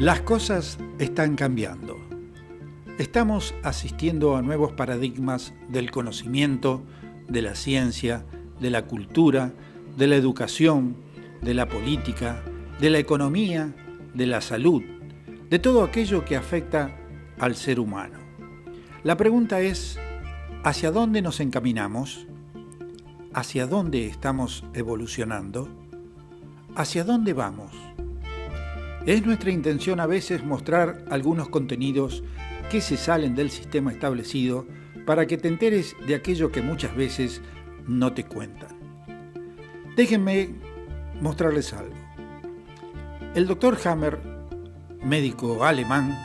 Las cosas están cambiando. Estamos asistiendo a nuevos paradigmas del conocimiento, de la ciencia, de la cultura, de la educación, de la política, de la economía, de la salud, de todo aquello que afecta al ser humano. La pregunta es, ¿hacia dónde nos encaminamos? ¿Hacia dónde estamos evolucionando? ¿Hacia dónde vamos? Es nuestra intención a veces mostrar algunos contenidos que se salen del sistema establecido para que te enteres de aquello que muchas veces no te cuentan. Déjenme mostrarles algo. El doctor Hammer, médico alemán,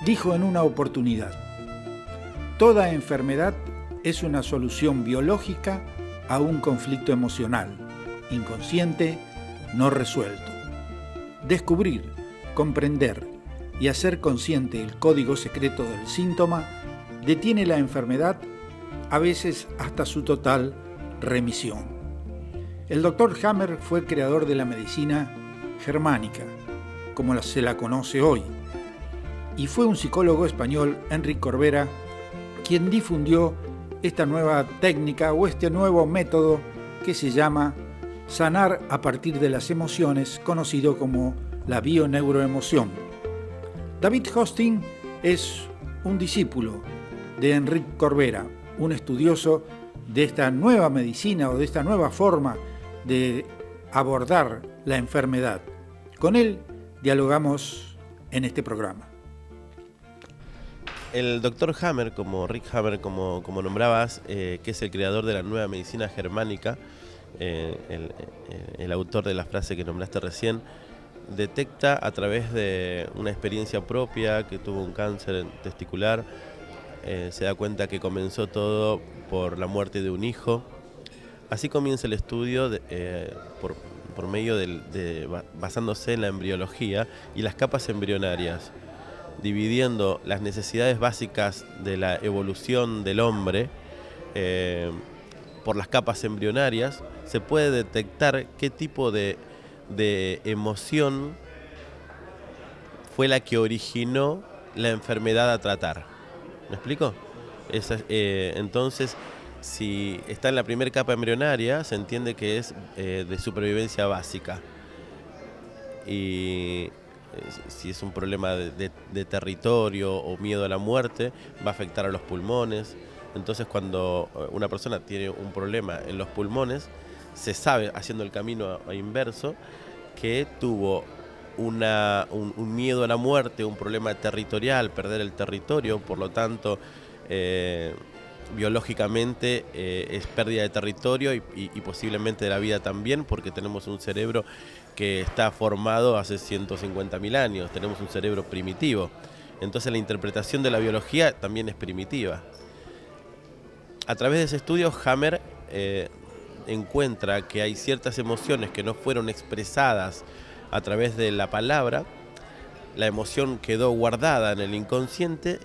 dijo en una oportunidad: toda enfermedad es una solución biológica a un conflicto emocional, inconsciente, no resuelto. Descubrir, comprender y hacer consciente el código secreto del síntoma detiene la enfermedad, a veces hasta su total remisión. El Dr. Hammer fue creador de la medicina germánica, como se la conoce hoy, y fue un psicólogo español, Enric Corbera, quien difundió esta nueva técnica o este nuevo método que se llama sanar a partir de las emociones, conocido como la bioneuroemoción. David Hosting es un discípulo de Enric Corbera, un estudioso de esta nueva medicina o de esta nueva forma de abordar la enfermedad. Con él dialogamos en este programa. El doctor Hammer, como Rick Hammer, como nombrabas, que es el creador de la nueva medicina germánica, el autor de la frase que nombraste recién, detecta a través de una experiencia propia que tuvo un cáncer testicular, se da cuenta que comenzó todo por la muerte de un hijo. Así comienza el estudio por medio basándose en la embriología y las capas embrionarias, dividiendo las necesidades básicas de la evolución del hombre por las capas embrionarias. Se puede detectar qué tipo de emoción fue la que originó la enfermedad a tratar. ¿Me explico? Entonces, si está en la primera capa embrionaria, se entiende que es de supervivencia básica. Y si es un problema de territorio o miedo a la muerte, va a afectar a los pulmones. Entonces, cuando una persona tiene un problema en los pulmones, se sabe, haciendo el camino inverso, que tuvo un miedo a la muerte, un problema territorial, perder el territorio, por lo tanto, biológicamente es pérdida de territorio y posiblemente de la vida también, porque tenemos un cerebro que está formado hace 150.000 años, tenemos un cerebro primitivo. Entonces la interpretación de la biología también es primitiva. A través de ese estudio, Hammer encuentra que hay ciertas emociones que no fueron expresadas a través de la palabra. La emoción quedó guardada en el inconsciente.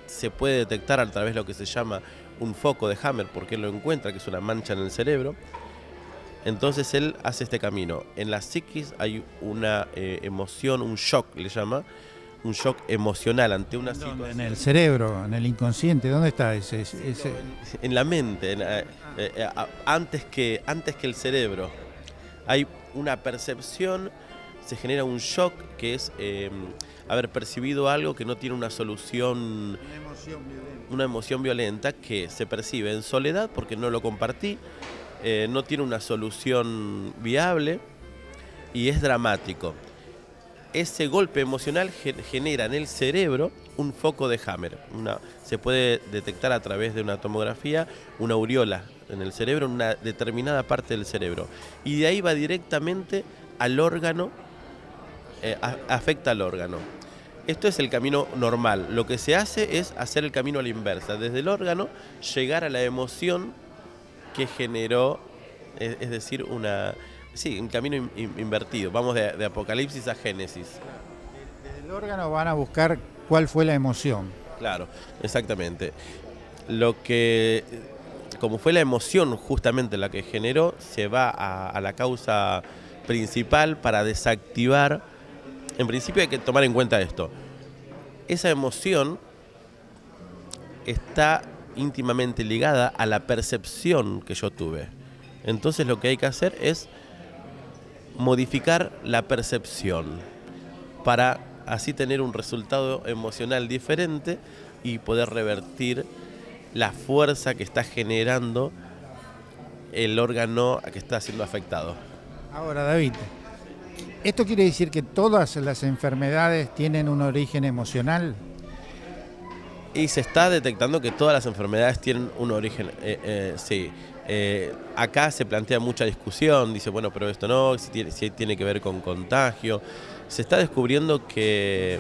Se puede detectar a través de lo que se llama un foco de Hammer, porque él lo encuentra, que es una mancha en el cerebro. Entonces él hace este camino. En la psiquis hay una emoción, un shock, le llama, un shock emocional ante una situación. En el cerebro, en el inconsciente, ¿dónde está ese? En la mente, antes que el cerebro. Hay una percepción, se genera un shock, que es haber percibido algo que no tiene una solución, una emoción violenta que se percibe en soledad porque no lo compartí, no tiene una solución viable y es dramático. Ese golpe emocional genera en el cerebro un foco de Hammer. Se puede detectar a través de una tomografía una aureola en el cerebro, en una determinada parte del cerebro. Y de ahí va directamente al órgano, afecta al órgano. Esto es el camino normal. Lo que se hace es hacer el camino a la inversa. Desde el órgano llegar a la emoción que generó, es decir, un camino invertido. Vamos de Apocalipsis a Génesis. Desde el órgano van a buscar cuál fue la emoción. Claro, exactamente. Como fue la emoción justamente la que generó, se va a la causa principal para desactivar en principio hay que tomar en cuenta esto. Esa emoción está íntimamente ligada a la percepción que yo tuve. Entonces lo que hay que hacer es modificar la percepción para así tener un resultado emocional diferente y poder revertir la fuerza que está generando el órgano que está siendo afectado. Ahora, David, ¿esto quiere decir que todas las enfermedades tienen un origen emocional? Y se está detectando que todas las enfermedades tienen un origen, sí. Acá se plantea mucha discusión, dice, bueno, pero esto no, si tiene que ver con contagio. Se está descubriendo que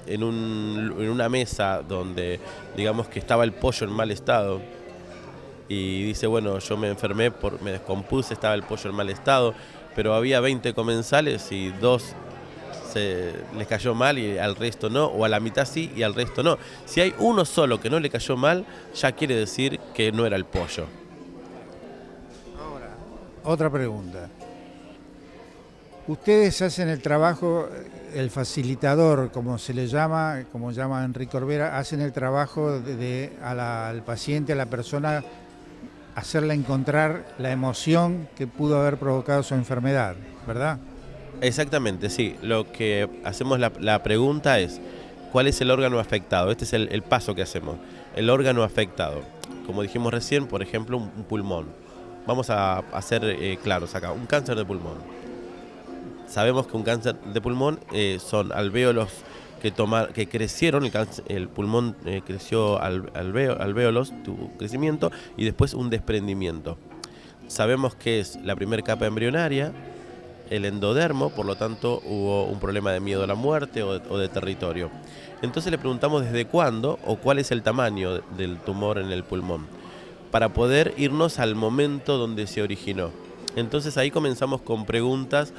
en una mesa donde, digamos que estaba el pollo en mal estado, y dice, bueno, yo me enfermé, me descompuse, estaba el pollo en mal estado, pero había 20 comensales y 2 les cayó mal y al resto no, o a la mitad sí y al resto no. Si hay uno solo que no le cayó mal, ya quiere decir que no era el pollo. Ahora, otra pregunta. Ustedes hacen el trabajo, el facilitador, como se le llama, como llama Enrique Corbera, hacen el trabajo al paciente, a la persona, hacerle encontrar la emoción que pudo haber provocado su enfermedad, ¿verdad? Exactamente, sí. Lo que hacemos, la pregunta es, ¿cuál es el órgano afectado? Este es el paso que hacemos. El órgano afectado. Como dijimos recién, por ejemplo, un pulmón. Vamos a ser claros acá. Un cáncer de pulmón. Sabemos que un cáncer de pulmón son alvéolos que crecieron, el pulmón creció alvéolos, tuvo crecimiento, y después un desprendimiento. Sabemos que es la primera capa embrionaria, el endodermo, por lo tanto hubo un problema de miedo a la muerte o de territorio. Entonces le preguntamos desde cuándo o cuál es el tamaño del tumor en el pulmón, para poder irnos al momento donde se originó. Entonces ahí comenzamos con preguntas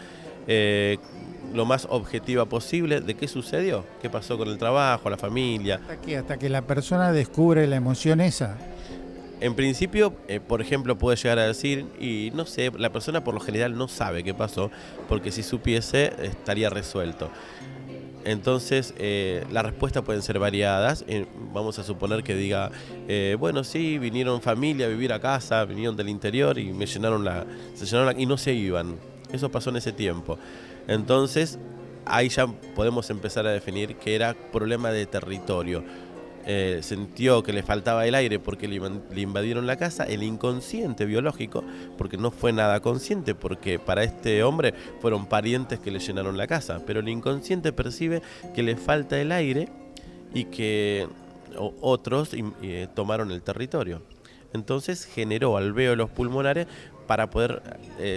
lo más objetiva posible de qué sucedió, qué pasó con el trabajo, la familia. Hasta que la persona descubre la emoción esa. En principio, por ejemplo, puede llegar a decir, y no sé, la persona por lo general no sabe qué pasó, porque si supiese estaría resuelto. Entonces, las respuestas pueden ser variadas. Vamos a suponer que diga, bueno, sí, vinieron familia a vivir a casa, vinieron del interior y se llenaron y no se iban. Eso pasó en ese tiempo. Entonces, ahí ya podemos empezar a definir que era problema de territorio. Sintió que le faltaba el aire porque le invadieron la casa, el inconsciente biológico, porque no fue nada consciente, porque para este hombre fueron parientes que le llenaron la casa, pero el inconsciente percibe que le falta el aire y que otros tomaron el territorio. Entonces generó alvéolos pulmonares para poder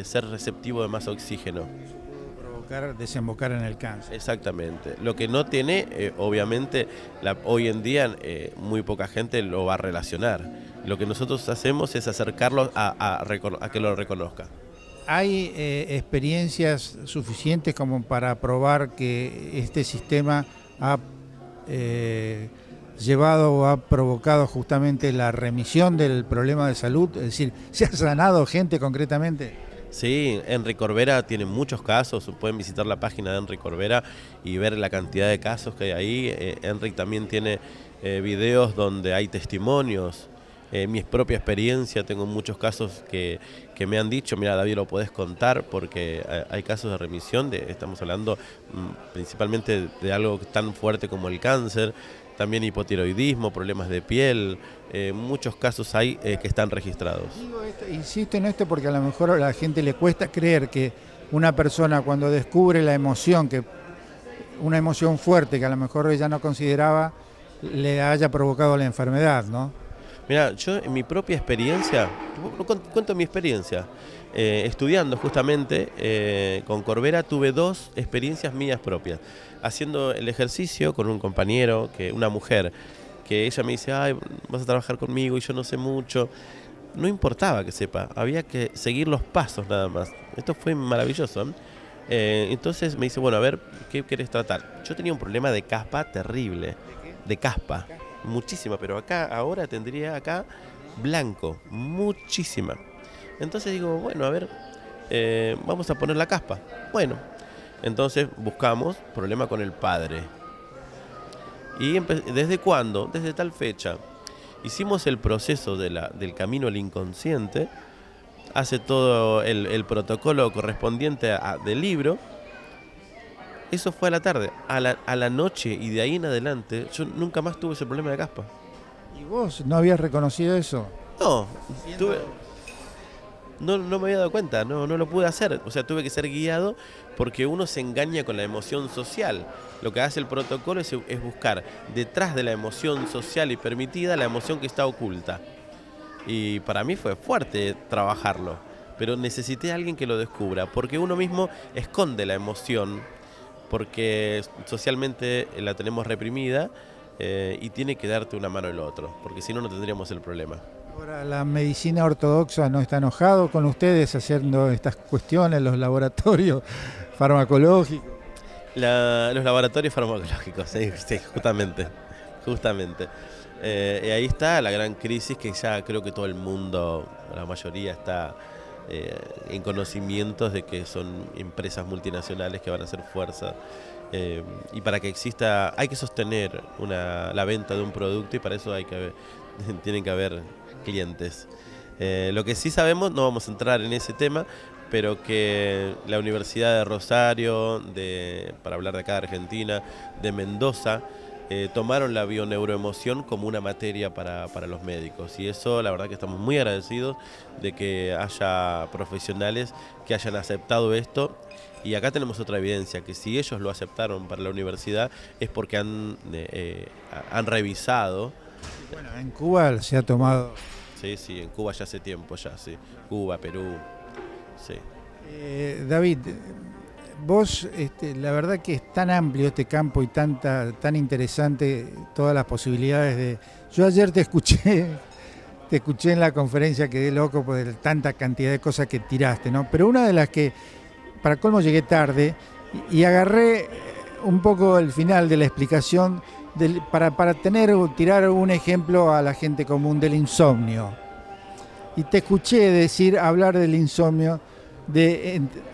ser receptivo de más oxígeno. Desembocar en el cáncer. Exactamente. Lo que no tiene, obviamente, hoy en día muy poca gente lo va a relacionar. Lo que nosotros hacemos es acercarlo a que lo reconozca. ¿Hay experiencias suficientes como para probar que este sistema ha llevado o ha provocado justamente la remisión del problema de salud? Es decir, ¿se ha sanado gente concretamente? Sí, Enrique Corbera tiene muchos casos, pueden visitar la página de Enrique Corbera y ver la cantidad de casos que hay ahí. Enrique también tiene videos donde hay testimonios. Mi propia experiencia, tengo muchos casos que me han dicho, mira David, lo podés contar, porque hay casos de remisión, estamos hablando principalmente de algo tan fuerte como el cáncer, también hipotiroidismo, problemas de piel, muchos casos hay que están registrados. Insisto en esto porque a lo mejor a la gente le cuesta creer que una persona cuando descubre la emoción, una emoción fuerte que a lo mejor ella no consideraba, le haya provocado la enfermedad, ¿no? Mira, yo en mi propia experiencia, cuento mi experiencia, estudiando justamente con Corbera tuve 2 experiencias mías propias, haciendo el ejercicio con un compañero, una mujer, que ella me dice, ay, vas a trabajar conmigo y yo no sé mucho. No importaba que sepa, había que seguir los pasos nada más. Esto fue maravilloso. Entonces me dice, bueno, a ver, ¿qué querés tratar? Yo tenía un problema de caspa terrible, de caspa. Muchísima, pero ahora tendría blanco, muchísima. Entonces digo, bueno, a ver, vamos a poner la caspa. Bueno, Entonces buscamos problema con el padre. ¿Y desde cuándo? Desde tal fecha. Hicimos el proceso del camino al inconsciente, hace todo el protocolo correspondiente del libro. Eso fue a la tarde. A la noche y de ahí en adelante, yo nunca más tuve ese problema de caspa. ¿Y vos no habías reconocido eso? No, no me había dado cuenta, no lo pude hacer. O sea, tuve que ser guiado porque uno se engaña con la emoción social. Lo que hace el protocolo es buscar detrás de la emoción social y permitida la emoción que está oculta. Y para mí fue fuerte trabajarlo, pero necesité a alguien que lo descubra, porque uno mismo esconde la emoción, porque socialmente la tenemos reprimida y tiene que darte una mano el otro, porque si no, no tendríamos el problema. Ahora, ¿la medicina ortodoxa no está enojado con ustedes haciendo estas cuestiones, los laboratorios farmacológicos? Los laboratorios farmacológicos, sí, justamente. Y ahí está la gran crisis que ya creo que todo el mundo, la mayoría está en conocimientos de que son empresas multinacionales que van a hacer fuerza. Y para que exista, hay que sostener la venta de un producto y para eso tienen que haber clientes. Lo que sí sabemos, no vamos a entrar en ese tema, pero que la Universidad de Rosario, para hablar de acá de Argentina, de Mendoza, tomaron la bioneuroemoción como una materia para los médicos. Y eso, la verdad que estamos muy agradecidos de que haya profesionales que hayan aceptado esto. Y acá tenemos otra evidencia, que si ellos lo aceptaron para la universidad es porque han revisado. Bueno, en Cuba se ha tomado... Sí, en Cuba ya hace tiempo, sí. Cuba, Perú, sí. David, vos, la verdad que es tan amplio este campo y tan interesante todas las posibilidades de... Yo ayer te escuché en la conferencia, quedé loco por tanta cantidad de cosas que tiraste, ¿no? Pero una de las que, para colmo, llegué tarde y agarré un poco el final de la explicación para tirar un ejemplo a la gente común del insomnio. Y te escuché hablar del insomnio,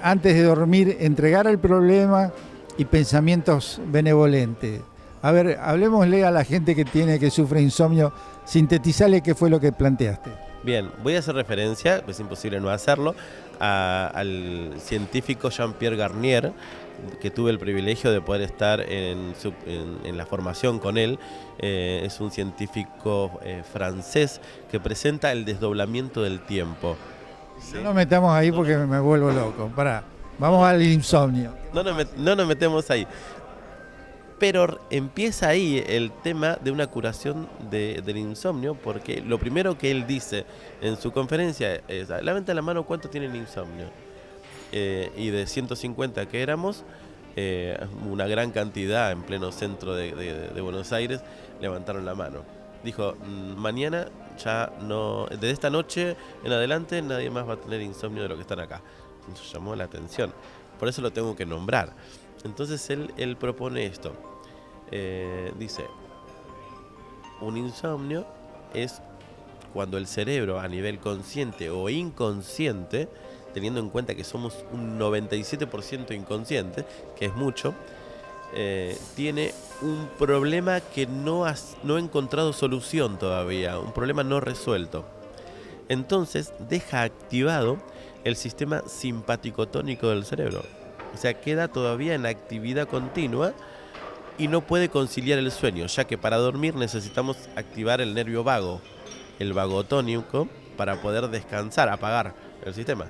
antes de dormir, entregar el problema y pensamientos benevolentes. A ver, hablemosle a la gente que sufre insomnio, sintetizale qué fue lo que planteaste. Bien, voy a hacer referencia, es imposible no hacerlo, al científico Jean-Pierre Garnier, que tuve el privilegio de poder estar en la formación con él. Es un científico francés que presenta el desdoblamiento del tiempo. ¿Sí? No nos metamos ahí porque me vuelvo loco. Vamos al insomnio. No nos metemos ahí. Pero empieza ahí el tema de una curación del insomnio, porque lo primero que él dice en su conferencia es: levanta la mano, ¿cuánto tienen insomnio? Y de 150 que éramos, una gran cantidad en pleno centro de Buenos Aires levantaron la mano. Dijo: mañana ya no, desde esta noche en adelante nadie más va a tener insomnio de lo que están acá. Nos llamó la atención, por eso lo tengo que nombrar. Entonces él propone esto. Dice: un insomnio es cuando el cerebro, a nivel consciente o inconsciente, teniendo en cuenta que somos un 97% inconsciente, que es mucho, tiene un problema que no ha encontrado solución todavía, un problema no resuelto. Entonces deja activado el sistema simpático-tónico del cerebro. O sea, queda todavía en actividad continua y no puede conciliar el sueño, ya que para dormir necesitamos activar el nervio vago, el vagotónico, para poder descansar, apagar el sistema.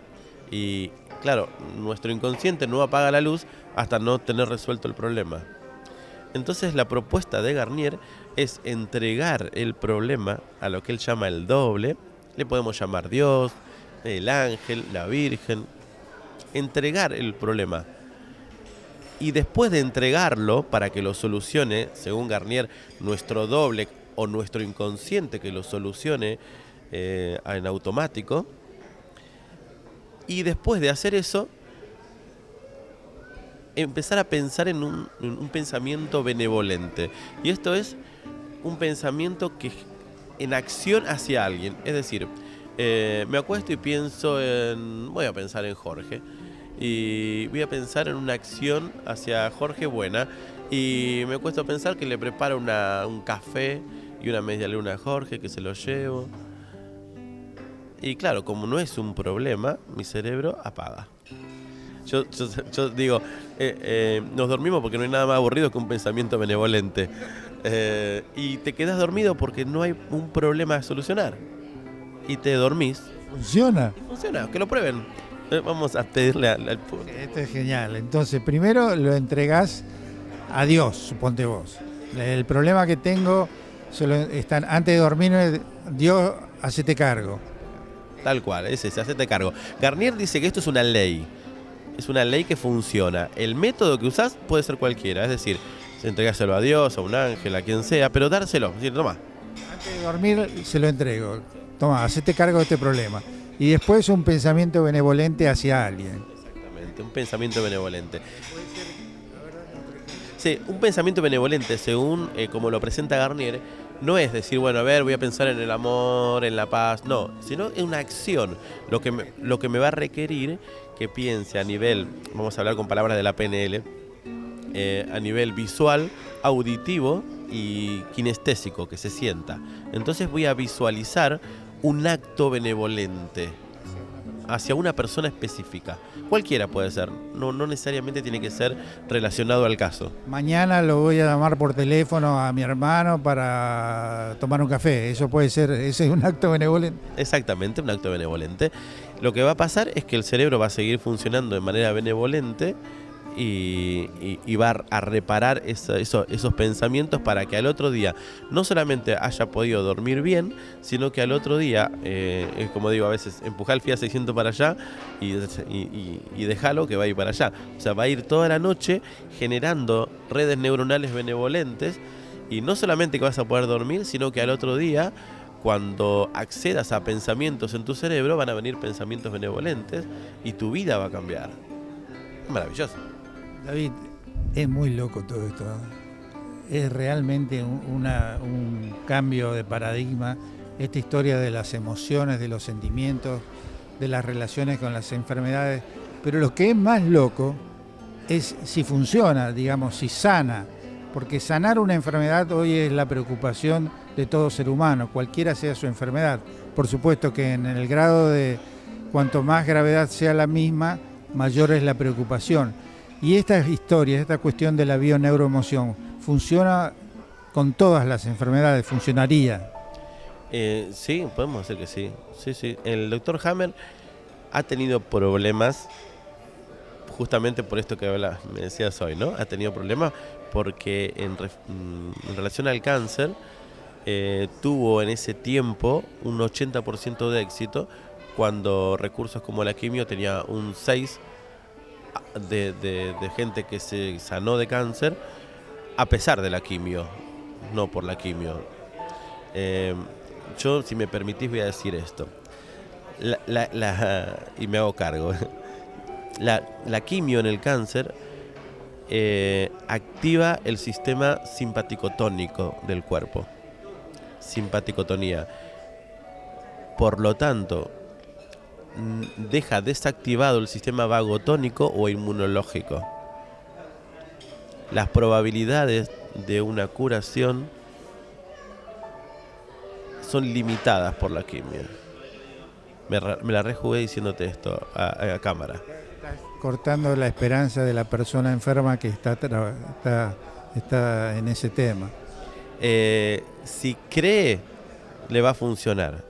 Y claro, nuestro inconsciente no apaga la luz hasta no tener resuelto el problema. Entonces la propuesta de Garnier es entregar el problema a lo que él llama el doble. Le podemos llamar Dios, el ángel, la Virgen. Entregar el problema. Y después de entregarlo para que lo solucione, según Garnier, nuestro doble o nuestro inconsciente que lo solucione en automático. Y después de hacer eso, empezar a pensar en un pensamiento benevolente. Y esto es un pensamiento que en acción hacia alguien. Es decir, me acuesto y voy a pensar en Jorge. y voy a pensar en una acción hacia Jorge buena. Y me cuesta pensar que le preparo un café y una media luna a Jorge, que se lo llevo. Y claro, como no es un problema, mi cerebro apaga. Yo digo, nos dormimos porque no hay nada más aburrido que un pensamiento benevolente. Y te quedas dormido porque no hay un problema a solucionar. Y te dormís. ¿Funciona? Y funciona, que lo prueben. Vamos a pedirle al público. Esto es genial. Entonces, primero lo entregás a Dios, suponte vos. El problema que tengo, antes de dormir, Dios, hacete cargo. Tal cual, es ese, hacete cargo. Garnier dice que esto es una ley. Es una ley que funciona. El método que usás puede ser cualquiera. Es decir, entregárselo a Dios, a un ángel, a quien sea, pero dárselo. Es decir, toma. Antes de dormir se lo entrego. Toma, hacete cargo de este problema. Y después un pensamiento benevolente hacia alguien. Exactamente, un pensamiento benevolente. Sí, un pensamiento benevolente, según como lo presenta Garnier, no es decir, bueno, a ver, voy a pensar en el amor, en la paz, no, sino en una acción, lo que me va a requerir que piense a nivel, vamos a hablar con palabras de la PNL, a nivel visual, auditivo y kinestésico, que se sienta. Entonces voy a visualizar un acto benevolente hacia una persona específica. Cualquiera puede ser, no necesariamente tiene que ser relacionado al caso. Mañana lo voy a llamar por teléfono a mi hermano para tomar un café. Eso puede ser, ese es un acto benevolente. Exactamente, un acto benevolente. Lo que va a pasar es que el cerebro va a seguir funcionando de manera benevolente y va a reparar esos pensamientos para que al otro día no solamente haya podido dormir bien, sino que al otro día, como digo a veces, empujar el Fiat 600 para allá y déjalo que va a ir para allá. O sea, va a ir toda la noche generando redes neuronales benevolentes y no solamente que vas a poder dormir, sino que al otro día, cuando accedas a pensamientos en tu cerebro, van a venir pensamientos benevolentes y tu vida va a cambiar. Es maravilloso. David, es muy loco todo esto. Es realmente un cambio de paradigma. Esta historia de las emociones, de los sentimientos, de las relaciones con las enfermedades. Pero lo que es más loco es si funciona, digamos, si sana. Porque sanar una enfermedad hoy es la preocupación de todo ser humano, cualquiera sea su enfermedad. Por supuesto que en el grado de cuanto más gravedad sea la misma, mayor es la preocupación. Y esta historia, esta cuestión de la bioneuroemoción, ¿funciona con todas las enfermedades? ¿Funcionaría? Sí, podemos decir que sí. Sí. El doctor Hammer ha tenido problemas justamente por esto que me decías hoy, ¿no? Ha tenido problemas porque en relación al cáncer tuvo en ese tiempo un 80% de éxito cuando recursos como la quimio tenía un 6% de gente que se sanó de cáncer a pesar de la quimio, no por la quimio. Yo, si me permitís, voy a decir esto. Y me hago cargo. La quimio en el cáncer activa el sistema simpaticotónico del cuerpo. Simpaticotonía. Por lo tanto, deja desactivado el sistema vagotónico o inmunológico. Las probabilidades de una curación son limitadas por la quimio. Me la rejugué diciéndote esto a cámara. Estás cortando la esperanza de la persona enferma que está en ese tema. Si cree, le va a funcionar.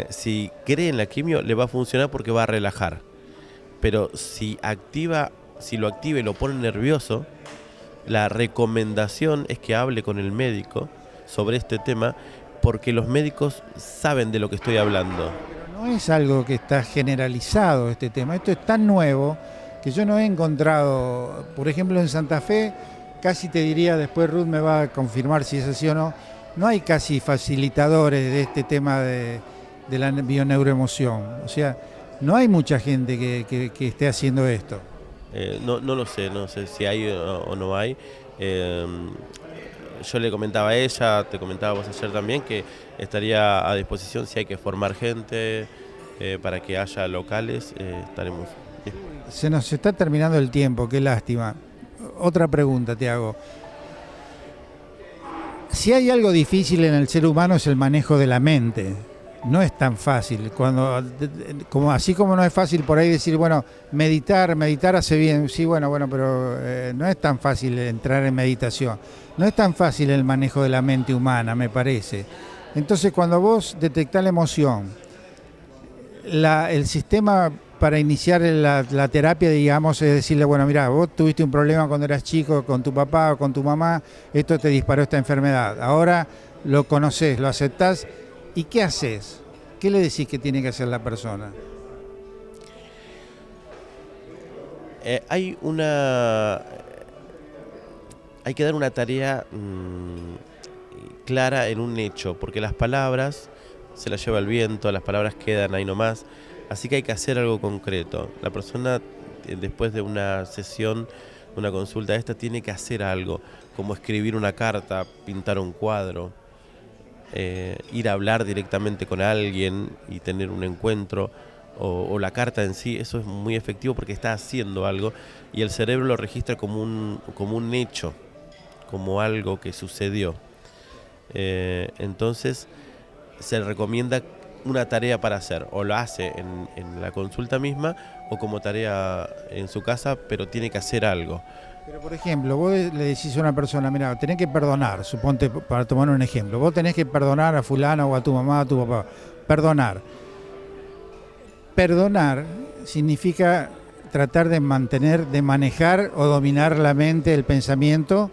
Si cree en la quimio, le va a funcionar porque va a relajar. Pero si lo activa y lo pone nervioso, la recomendación es que hable con el médico sobre este tema, porque los médicos saben de lo que estoy hablando. Pero no es algo que está generalizado este tema. Esto es tan nuevo que yo no he encontrado, por ejemplo, en Santa Fe, casi te diría, después Ruth me va a confirmar si es así o no, no hay casi facilitadores de este tema de la bioneuroemoción. O sea, no hay mucha gente que esté haciendo esto. No lo sé, no sé si hay o no hay. Yo le comentaba a ella, te comentaba vos ayer también, que estaría a disposición si hay que formar gente para que haya locales, estaremos Se nos está terminando el tiempo, qué lástima. Otra pregunta te hago. Si hay algo difícil en el ser humano es el manejo de la mente. No es tan fácil. Así como no es fácil por ahí decir, bueno, meditar hace bien. Sí, bueno, pero no es tan fácil entrar en meditación. No es tan fácil el manejo de la mente humana, me parece. Entonces, cuando vos detectás la emoción, el sistema para iniciar la terapia, digamos, es decirle, bueno, mira, vos tuviste un problema cuando eras chico con tu papá o con tu mamá, esto te disparó esta enfermedad. Ahora lo conocés, lo aceptás, ¿y qué haces? ¿Qué le decís que tiene que hacer la persona? Hay que dar una tarea clara en un hecho, porque las palabras se las lleva el viento, las palabras quedan ahí nomás. Así que hay que hacer algo concreto. La persona, después de una sesión, una consulta esta, tiene que hacer algo, como escribir una carta, pintar un cuadro, ir a hablar directamente con alguien y tener un encuentro, o la carta en sí. Eso es muy efectivo porque está haciendo algo y el cerebro lo registra como un hecho, como algo que sucedió. Entonces se recomienda una tarea para hacer, o lo hace en la consulta misma o como tarea en su casa, pero tiene que hacer algo. Pero por ejemplo, vos le decís a una persona, mira, tenés que perdonar, suponte, para tomar un ejemplo, vos tenés que perdonar a fulano o a tu mamá, a tu papá, perdonar. Perdonar significa tratar de manejar o dominar la mente, el pensamiento,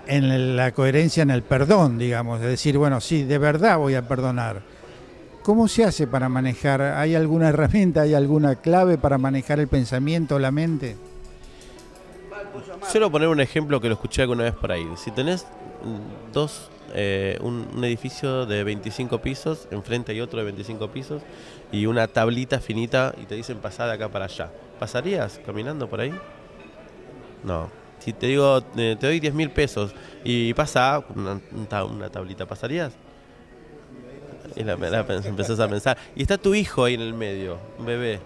en la coherencia, en el perdón, digamos, de decir, bueno, sí, de verdad voy a perdonar. ¿Cómo se hace para manejar? ¿Hay alguna herramienta, hay alguna clave para manejar el pensamiento, la mente? Suelo poner un ejemplo que lo escuché alguna vez por ahí. Si tenés un edificio de 25 pisos, enfrente hay otro de 25 pisos, y una tablita finita y te dicen pasá de acá para allá, ¿pasarías caminando por ahí? No. Si te digo, te doy 10.000 pesos y pasa una tablita, ¿pasarías? Y empezás a pensar. Y está tu hijo ahí en el medio, un bebé.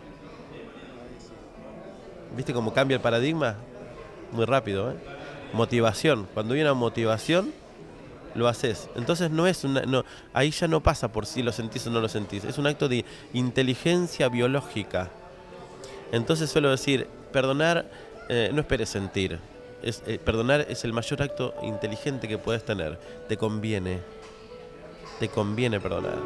¿Viste cómo cambia el paradigma? Muy rápido, ¿eh? Motivación. Cuando hay una motivación, lo haces. Entonces ahí ya no pasa por si lo sentís o no lo sentís. Es un acto de inteligencia biológica. Entonces suelo decir, perdonar, no esperes sentir. Perdonar es el mayor acto inteligente que puedes tener. Te conviene perdonar.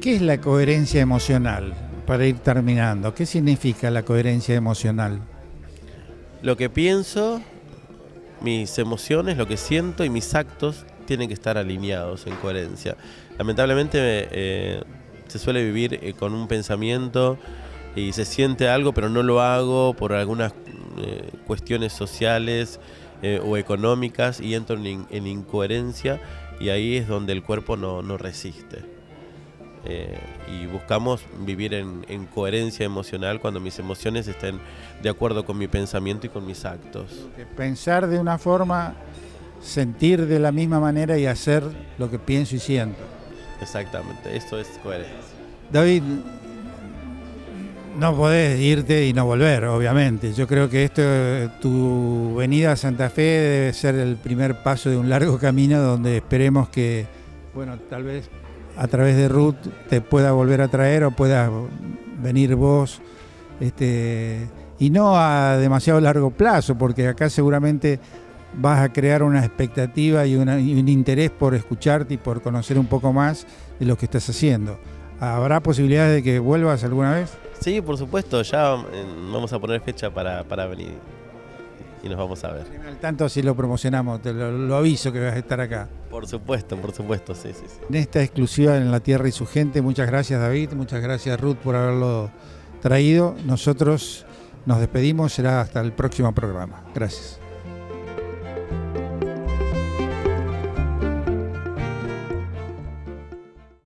¿Qué es la coherencia emocional? Para ir terminando, ¿qué significa la coherencia emocional? Lo que pienso, mis emociones, lo que siento y mis actos tienen que estar alineados en coherencia. Lamentablemente se suele vivir con un pensamiento y se siente algo, pero no lo hago por algunas cuestiones sociales o económicas y entro en incoherencia, y ahí es donde el cuerpo no resiste. Y buscamos vivir en coherencia emocional cuando mis emociones estén de acuerdo con mi pensamiento y con mis actos. Pensar de una forma, sentir de la misma manera y hacer lo que pienso y siento. Exactamente, esto es coherencia. David, no podés irte y no volver, obviamente. Yo creo que tu venida a Santa Fe debe ser el primer paso de un largo camino donde esperemos que, bueno, tal vez a través de Ruth te pueda volver a traer o puedas venir vos, y no a demasiado largo plazo, porque acá seguramente vas a crear una expectativa y un interés por escucharte y por conocer un poco más de lo que estás haciendo. ¿Habrá posibilidades de que vuelvas alguna vez? Sí, por supuesto, ya vamos a poner fecha para venir y nos vamos a ver. Al tanto si lo promocionamos, te lo aviso que vas a estar acá. Por supuesto, sí. En esta exclusiva en La Tierra y su gente, muchas gracias David, muchas gracias Ruth por haberlo traído. Nosotros nos despedimos, será hasta el próximo programa. Gracias.